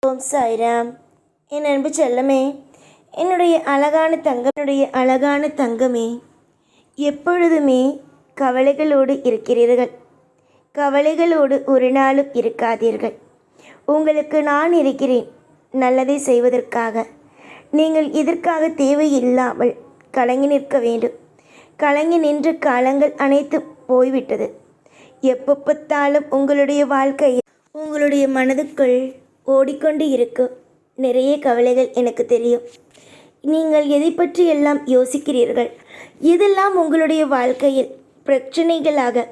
ஓம் சாய்ராம். என் அன்பு செல்லமே, என்னுடைய அழகான தங்கமே, எப்பொழுதுமே கவலைகளோடு இருக்கிறீர்கள். கவலைகளோடு ஒரு நாளும் இருக்காதீர்கள். உங்களுக்கு நான் இருக்கிறேன் நல்லதை செய்வதற்காக. நீங்கள் இதற்காக தேவையில்லாமல் கலங்கி நிற்க வேண்டும். கலங்கி நின்ற காலங்கள் அனைத்து போய்விட்டது. எப்போ பார்த்தாலும் உங்களுடைய வாழ்க்கையில் உங்களுடைய மனதுக்குள் ஓடிக்கொண்டு இருக்கும் நிறைய கவலைகள் எனக்கு தெரியும். நீங்கள் எதை பற்றி எல்லாம் யோசிக்கிறீர்கள், இதெல்லாம் உங்களுடைய வாழ்க்கையில் பிரச்சனைகளாக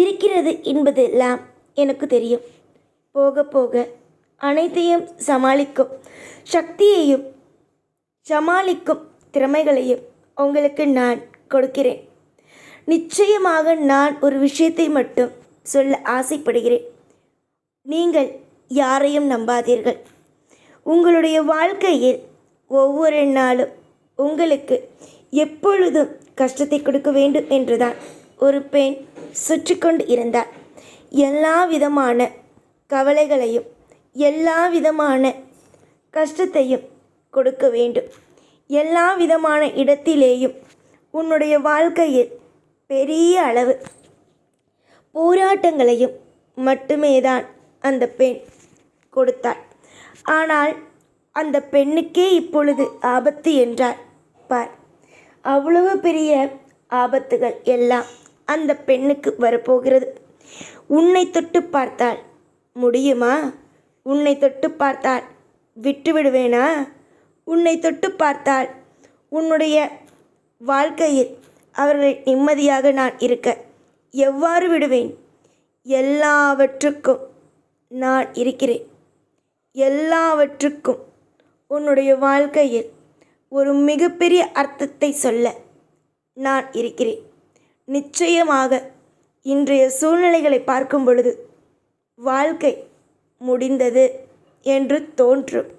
இருக்கிறது என்பதெல்லாம் எனக்கு தெரியும். போக போக அனைத்தையும் சமாளிக்கும் சக்தியையும் சமாளிக்கும் திறமைகளையும் உங்களுக்கு நான் கொடுக்கிறேன். நிச்சயமாக நான் ஒரு விஷயத்தை மட்டும் சொல்ல ஆசைப்படுகிறேன். நீங்கள் யாரையும் நம்பாதீர்கள். உங்களுடைய வாழ்க்கையில் ஒவ்வொரு நாளும் உங்களுக்கு எப்பொழுதும் கஷ்டத்தை கொடுக்க வேண்டும் என்றுதான் ஒரு பெண் சுற்றி கொண்டு இருந்தார். எல்லா விதமான கவலைகளையும் எல்லா விதமான கஷ்டத்தையும் கொடுக்க வேண்டும். எல்லா விதமான இடத்திலேயும் உன்னுடைய வாழ்க்கையில் பெரிய அளவு போராட்டங்களையும் மட்டுமே தான் அந்த பெண் கொடுத்தாள். ஆனால் அந்த பெண்ணுக்கே இப்பொழுது ஆபத்து என்றார் பார். அவ்வளவு பெரிய ஆபத்துகள் எல்லாம் அந்த பெண்ணுக்கு வரப்போகிறது. உன்னை தொட்டு பார்த்தால் முடியுமா? உன்னை தொட்டு பார்த்தால் விட்டு விடுவேனா? உன்னை தொட்டு பார்த்தால் உன்னுடைய வாழ்க்கையில் அவர்களை நிம்மதியாக நான் இருக்க எவ்வாறு விடுவேன்? எல்லாவற்றுக்கும் நான் இருக்கிறேன். எல்லாவற்றுக்கும் உன்னுடைய வாழ்க்கையில் ஒரு மிகப்பெரிய அர்த்தத்தை சொல்ல நான் இருக்கிறேன். நிச்சயமாக இன்றைய சூழ்நிலைகளை பார்க்கும் பொழுது வாழ்க்கை முடிந்தது என்று தோன்றும்.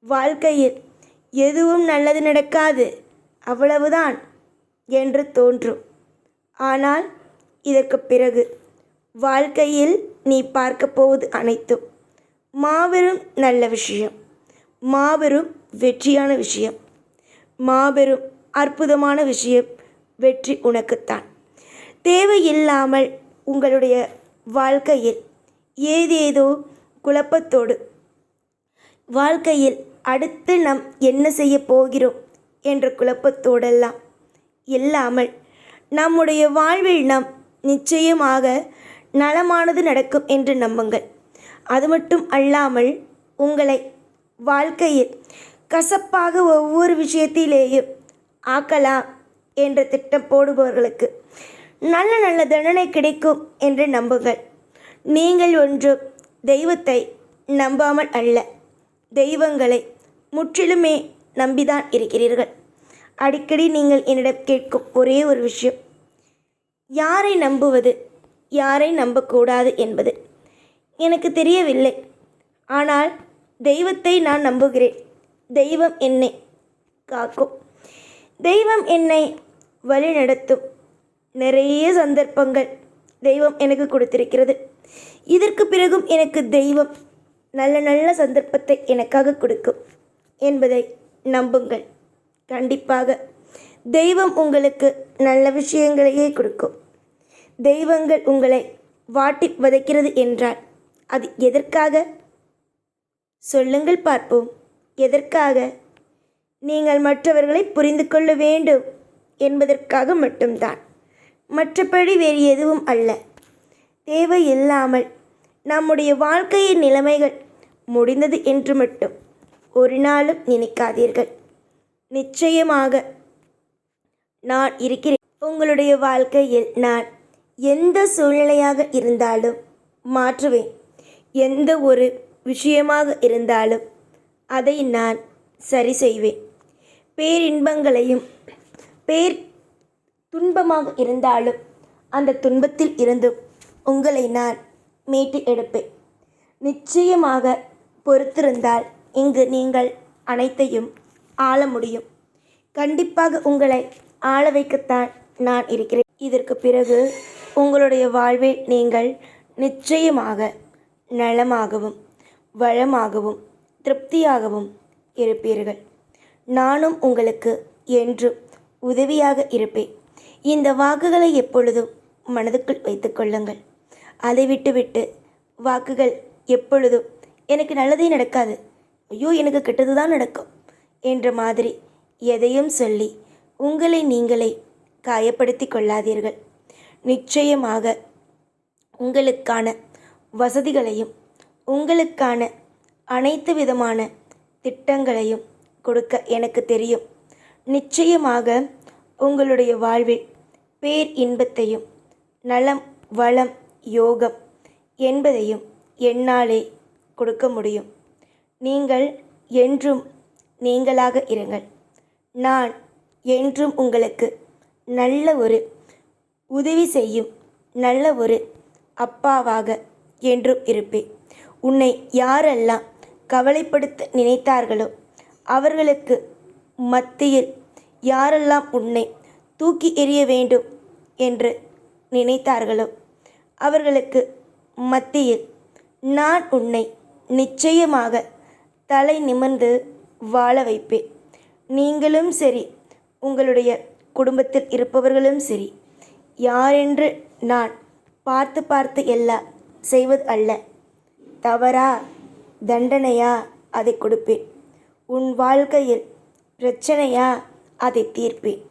வாழ்க்கையில் எதுவும் நல்லது நடக்காது, அவ்வளவுதான் என்று தோன்றும். ஆனால் இதற்கு பிறகு வாழ்க்கையில் நீ பார்க்க போவது அனைத்தும் மாபெரும் நல்ல விஷயம், மாபெரும் வெற்றியான விஷயம், மாபெரும் அற்புதமான விஷயம். வெற்றி உனக்குத்தான். தேவையில்லாமல் உங்களுடைய வாழ்க்கையில் ஏதேதோ குழப்பத்தோடு வாழ்க்கையில் அடுத்து நாம் என்ன செய்ய போகிறோம் என்ற குழப்பத்தோடெல்லாம் இல்லாமல் நம்முடைய வாழ்வில் நாம் நிச்சயமாக நலமானது நடக்கும் என்று நம்புங்கள். அது மட்டும் அல்லாமல் உங்களை வாழ்க்கையில் கசப்பாக ஒவ்வொரு விஷயத்திலேயும் ஆக்கலாம் என்ற திட்டம் போடுபவர்களுக்கு நல்ல நல்ல தண்டனை கிடைக்கும் என்று நம்புங்கள். நீங்கள் ஒன்றும் தெய்வத்தை நம்பாமல் அல்ல, தெய்வங்களை முற்றிலுமே நம்பிதான் இருக்கிறீர்கள். அடிக்கடி நீங்கள் என்னிடம் கேட்கும் ஒரே ஒரு விஷயம், யாரை நம்புவது, யாரை நம்பக்கூடாது என்பது எனக்கு தெரியவில்லை. ஆனால் தெய்வத்தை நான் நம்புகிறேன். தெய்வம் என்னை காக்கும், தெய்வம் என்னை வழிநடத்தும். நிறைய சந்தர்ப்பங்கள் தெய்வம் எனக்கு கொடுத்திருக்கிறது. இதற்கு பிறகும் எனக்கு தெய்வம் நல்ல நல்ல சந்தர்ப்பத்தை எனக்காக கொடுக்கும் என்பதை நம்புங்கள். கண்டிப்பாக தெய்வம் உங்களுக்கு நல்ல விஷயங்களையே கொடுக்கும். தெய்வங்கள் உங்களை வாட்டி வதைக்கிறது என்றால் அது எதற்காக சொல்லுங்கள் பார்ப்போம்? எதற்காக? நீங்கள் மற்றவர்களை புரிந்து கொள்ள வேண்டும் என்பதற்காக மட்டும்தான். மற்றபடி வேறு எதுவும் அல்ல. தேவையில்லாமல் நம்முடைய வாழ்க்கையின் நிலைமைகள் முடிந்தது என்று மட்டும் ஒரு நாளும் நினைக்காதீர்கள். நிச்சயமாக நான் இருக்கிறேன். உங்களுடைய வாழ்க்கையில் நான் எந்த சூழ்நிலையாக இருந்தாலும் மாற்றுவேன். எந்த ஒரு விஷயமாக இருந்தாலும் அதை நான் சரி செய்வேன். பேரின்பங்களையும் துன்பமாக இருந்தாலும் அந்த துன்பத்தில் இருந்தும் உங்களை நான் மீட்டு எடுப்பேன். நிச்சயமாக பொறுத்திருந்தால் இங்கு நீங்கள் அனைத்தையும் ஆள முடியும். கண்டிப்பாக உங்களை ஆள வைக்கத்தான் நான் இருக்கிறேன். இதற்கு பிறகு உங்களுடைய வாழ்வில் நீங்கள் நிச்சயமாக நலமாகவும் வளமாகவும் திருப்தியாகவும் இருப்பீர்கள். நானும் உங்களுக்கு என்றும் உதவியாக இருப்பேன். இந்த வாக்குகளை எப்பொழுதும் மனதுக்குள் வைத்துக்கொள்ளுங்கள். அதை விட்டுவிட்டு வாக்குகள் எப்பொழுதும் எனக்கு நல்லதே நடக்காது, ஐயோ எனக்கு கெட்டது தான் நடக்கும் என்ற மாதிரி எதையும் சொல்லி உங்களை நீங்களே காயப்படுத்தி கொள்ளாதீர்கள். நிச்சயமாக உங்களுக்கான வசதிகளையும் உங்களுக்கான அனைத்து விதமான திட்டங்களையும் கொடுக்க எனக்கு தெரியும். நிச்சயமாக உங்களுடைய வாழ்வில் பேர் இன்பத்தையும் நலம் வளம் யோகம் என்பதையும் என்னாலே கொடுக்க முடியும். நீங்கள் என்றும் நீங்களாக இருங்கள். நான் என்றும் உங்களுக்கு நல்ல ஒரு உதவி செய்யும் நல்ல ஒரு அப்பாவாக என்றும் இருப்பேன். உன்னை யாரெல்லாம் கவலைப்படுத்த நினைத்தார்களோ அவர்களுக்கு மத்தியில் யாரெல்லாம் உன்னை தூக்கி எறிய வேண்டும் என்று நினைத்தார்களோ அவர்களுக்கு மத்தியில் நான் உன்னை நிச்சயமாக தலை நிமிர்ந்து வாழ வைப்பேன். நீங்களும் சரி, உங்களுடைய குடும்பத்தில் இருப்பவர்களும் சரி, யாரென்று நான் பார்த்து பார்த்து எல்லாம் செய்வது அல்ல. தவறா தண்டனையா அதை கொடுப்பேன். உன் வாழ்க்கையில் பிரச்சனையா அதை தீர்ப்பேன்.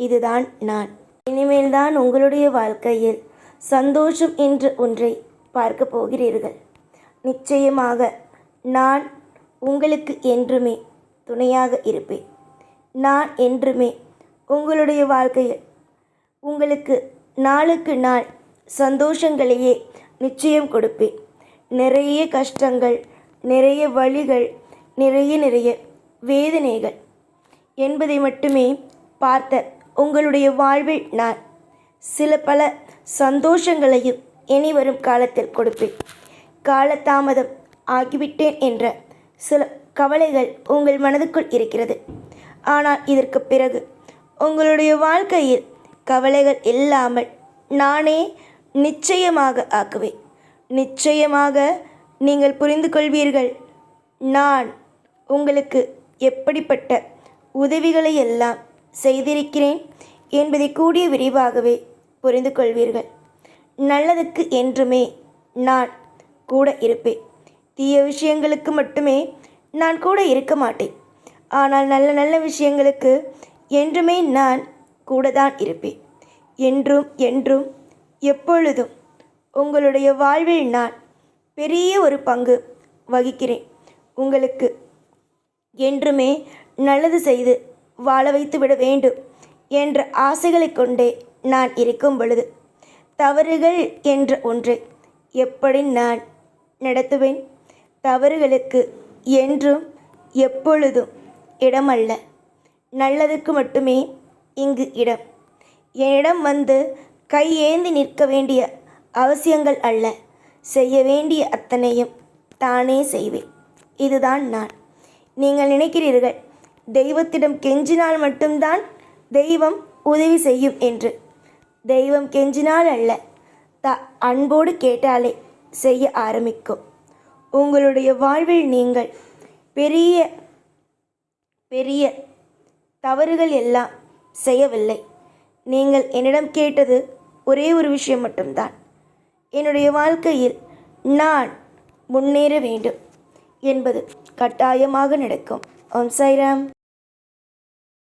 இதுதான் நான். இனிமேல்தான் உங்களுடைய வாழ்க்கையில் சந்தோஷம் என்ற ஒன்றை பார்க்க போகிறீர்கள். நிச்சயமாக நான் உங்களுக்கு என்றுமே துணையாக இருப்பேன். நான் என்றுமே உங்களுடைய வாழ்க்கையில் உங்களுக்கு நாளுக்கு நாள் சந்தோஷங்களையே நிச்சயம் கொடுப்பேன். நிறைய கஷ்டங்கள், நிறைய வழிகள், நிறைய வேதனைகள் என்பதை மட்டுமே பார்த்த உங்களுடைய வாழ்வில் நான் சில பல சந்தோஷங்களையும் இனி வரும் காலத்தில் கொடுப்பேன். காலதாமதம் ஆகிவிட்டேன் என்ற சில கவலைகள் உங்கள் மனதுக்குள் இருக்கிறது. ஆனால் இதற்கு பிறகு உங்களுடைய வாழ்க்கையில் கவலைகள் இல்லாமல் நானே நிச்சயமாக ஆக்குவேன். நிச்சயமாக நீங்கள் புரிந்து கொள்வீர்கள். நான் உங்களுக்கு எப்படிப்பட்ட உதவிகளை எல்லாம் செய்திருக்கிறேன் என்பதை கூடிய விரிவாகவே புரிந்து கொள்வீர்கள். நல்லதுக்கு என்றுமே நான் கூட இருப்பேன். தீய விஷயங்களுக்கு மட்டுமே நான் கூட இருக்க மாட்டேன். ஆனால் நல்ல நல்ல விஷயங்களுக்கு என்றுமே நான் கூட தான் இருப்பேன். என்றும் என்றும் எப்பொழுதும் உங்களுடைய வாழ்வில் நான் பெரிய ஒரு பங்கு வகிக்கிறேன். உங்களுக்கு என்றுமே நல்லது செய்து வாழ வைத்து விட வேண்டும் என்ற ஆசைகளை கொண்டே நான் இருக்கும் பொழுது தவறுகள் என்ற ஒன்றை எப்படி நான் நடத்துவேன்? தவறுகளுக்கு என்றும் எப்பொழுதும் இடமல்ல. நல்லதுக்கு மட்டுமே இங்கு இடம். என்னிடம் வந்து கையேந்தி நிற்க வேண்டிய அவசியங்கள் அல்ல. செய்ய வேண்டிய அத்தனையும் தானே செய்வேன். இதுதான் நான். நீங்கள் நினைக்கிறீர்கள் தெய்வத்திடம் கெஞ்சினால் மட்டும்தான் தெய்வம் உதவி செய்யும் என்று. தெய்வம் கெஞ்சினால் அல்ல, அன்போடு கேட்டாலே செய்ய ஆரம்பிக்கும். உங்களுடைய வாழ்வில் நீங்கள் பெரிய பெரிய தவறுகள் எல்லாம் செய்யவில்லை. நீங்கள் என்னிடம் கேட்டது ஒரே ஒரு விஷயம் மட்டும்தான். என்னுடைய வாழ்க்கையில் நான் முன்னேற வேண்டும் என்பது கட்டாயமாக நடக்கும். ஓம் சாய்ராம்.